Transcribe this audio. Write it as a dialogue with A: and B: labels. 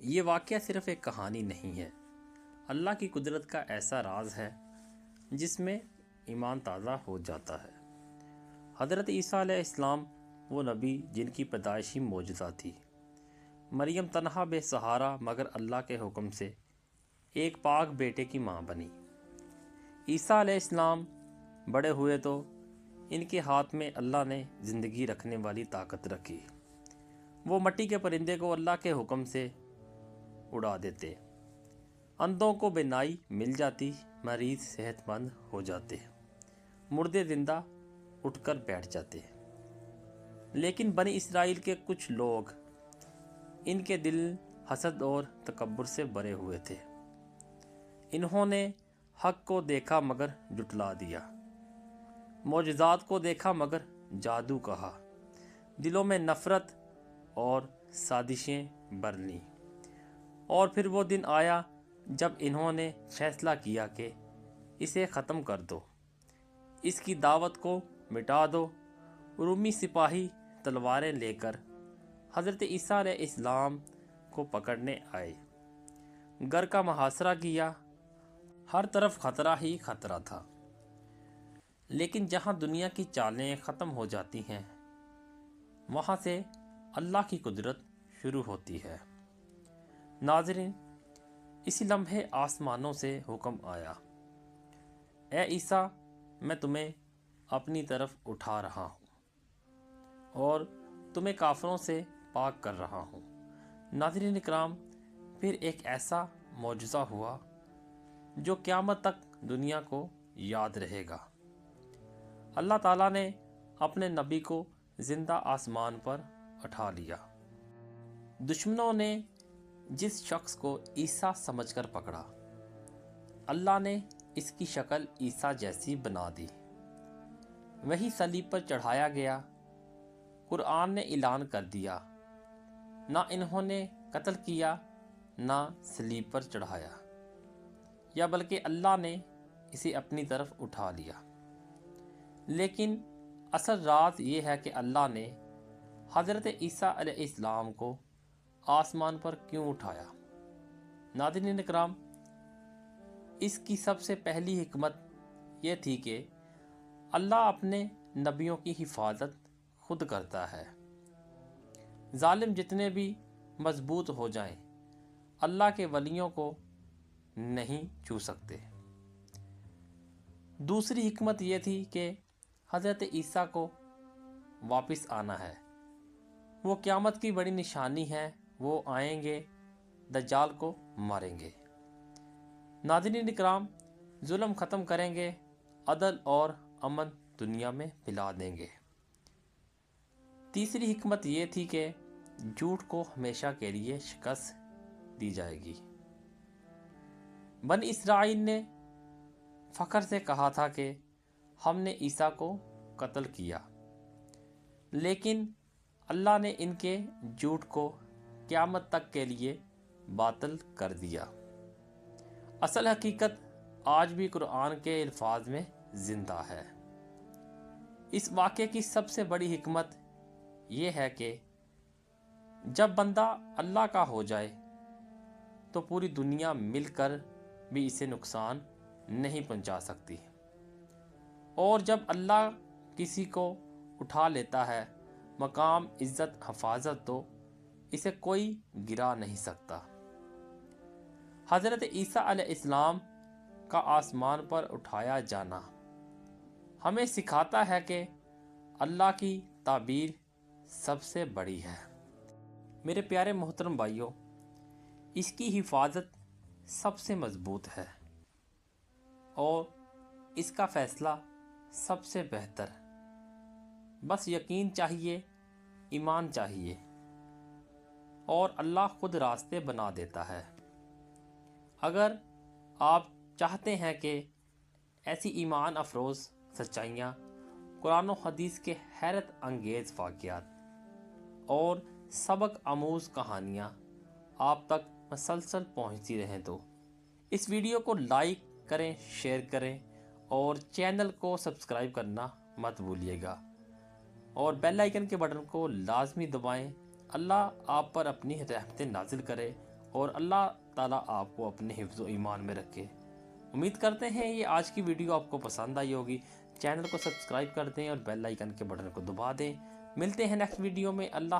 A: یہ واقعہ صرف ایک کہانی نہیں ہے، اللہ کی قدرت کا ایسا راز ہے جس میں ایمان تازہ ہو جاتا ہے۔ حضرت عیسیٰ علیہ السلام وہ نبی جن کی پیدائشی معجزہ تھی۔ مریم تنہا بے سہارا مگر اللہ کے حکم سے ایک پاک بیٹے کی ماں بنی۔ عیسیٰ علیہ السلام بڑے ہوئے تو ان کے ہاتھ میں اللہ نے زندگی رکھنے والی طاقت رکھی۔ وہ مٹی کے پرندے کو اللہ کے حکم سے اڑا دیتے، اندھوں کو بینائی مل جاتی، مریض صحت مند ہو جاتے، مردے زندہ اٹھ کر بیٹھ جاتے۔ لیکن بنی اسرائیل کے کچھ لوگ، ان کے دل حسد اور تکبر سے بھرے ہوئے تھے۔ انہوں نے حق کو دیکھا مگر جھٹلا دیا، معجزات کو دیکھا مگر جادو کہا، دلوں میں نفرت اور سازشیں بھر لیں۔ اور پھر وہ دن آیا جب انہوں نے فیصلہ کیا کہ اسے ختم کر دو، اس کی دعوت کو مٹا دو۔ رومی سپاہی تلواریں لے کر حضرت عیسیٰ علیہ السلام کو پکڑنے آئے، گھر کا محاصرہ کیا، ہر طرف خطرہ ہی خطرہ تھا۔ لیکن جہاں دنیا کی چالیں ختم ہو جاتی ہیں، وہاں سے اللہ کی قدرت شروع ہوتی ہے۔ ناظرین، اسی لمحے آسمانوں سے حکم آیا، اے عیسیٰ، میں تمہیں اپنی طرف اٹھا رہا ہوں اور تمہیں کافروں سے پاک کر رہا ہوں۔ ناظرین اکرام، پھر ایک ایسا معجزہ ہوا جو قیامت تک دنیا کو یاد رہے گا۔ اللہ تعالیٰ نے اپنے نبی کو زندہ آسمان پر اٹھا لیا۔ دشمنوں نے جس شخص کو عیسیٰ سمجھ کر پکڑا، اللہ نے اس کی شکل عیسیٰ جیسی بنا دی۔ وہی صلیب پر چڑھایا گیا۔ قرآن نے اعلان کر دیا، نہ انہوں نے قتل کیا نہ صلیب پر چڑھایا، یا بلکہ اللہ نے اسے اپنی طرف اٹھا لیا۔ لیکن اصل راز یہ ہے کہ اللہ نے حضرت عیسیٰ علیہ السلام کو آسمان پر کیوں اٹھایا؟ ناظرین اکرام، اس کی سب سے پہلی حکمت یہ تھی کہ اللہ اپنے نبیوں کی حفاظت خود کرتا ہے۔ ظالم جتنے بھی مضبوط ہو جائیں، اللہ کے ولیوں کو نہیں چھو سکتے۔ دوسری حکمت یہ تھی کہ حضرت عیسیٰ کو واپس آنا ہے۔ وہ قیامت کی بڑی نشانی ہے، وہ آئیں گے، دجال کو ماریں گے۔ ناظرین اکرام، ظلم ختم کریں گے، عدل اور امن دنیا میں پھیلا دیں گے۔ تیسری حکمت یہ تھی کہ جھوٹ کو ہمیشہ کے لیے شکست دی جائے گی۔ بنی اسرائیل نے فخر سے کہا تھا کہ ہم نے عیسیٰ کو قتل کیا، لیکن اللہ نے ان کے جھوٹ کو قیامت تک کے لیے باطل کر دیا۔ اصل حقیقت آج بھی قرآن کے الفاظ میں زندہ ہے۔ اس واقعے کی سب سے بڑی حکمت یہ ہے کہ جب بندہ اللہ کا ہو جائے تو پوری دنیا مل کر بھی اسے نقصان نہیں پہنچا سکتی، اور جب اللہ کسی کو اٹھا لیتا ہے مقام عزت حفاظت، تو اسے کوئی گرا نہیں سکتا۔ حضرت عیسیٰ علیہ السلام کا آسمان پر اٹھایا جانا ہمیں سکھاتا ہے کہ اللہ کی تعبیر سب سے بڑی ہے۔ میرے پیارے محترم بھائیوں، اس کی حفاظت سب سے مضبوط ہے اور اس کا فیصلہ سب سے بہتر۔ بس یقین چاہیے، ایمان چاہیے، اور اللہ خود راستے بنا دیتا ہے۔ اگر آپ چاہتے ہیں کہ ایسی ایمان افروز سچائیاں، قرآن و حدیث کے حیرت انگیز واقعات اور سبق آموز کہانیاں آپ تک مسلسل پہنچتی رہیں، تو اس ویڈیو کو لائک کریں، شیئر کریں اور چینل کو سبسکرائب کرنا مت بھولیے گا، اور بیل آئیکن کے بٹن کو لازمی دبائیں۔ اللہ آپ پر اپنی رحمتیں نازل کرے اور اللہ تعالیٰ آپ کو اپنے حفظ و ایمان میں رکھے۔ امید کرتے ہیں یہ آج کی ویڈیو آپ کو پسند آئی ہوگی۔ چینل کو سبسکرائب کر دیں اور بیل آئیکن کے بٹن کو دبا دیں۔ ملتے ہیں نیکسٹ ویڈیو میں۔ اللہ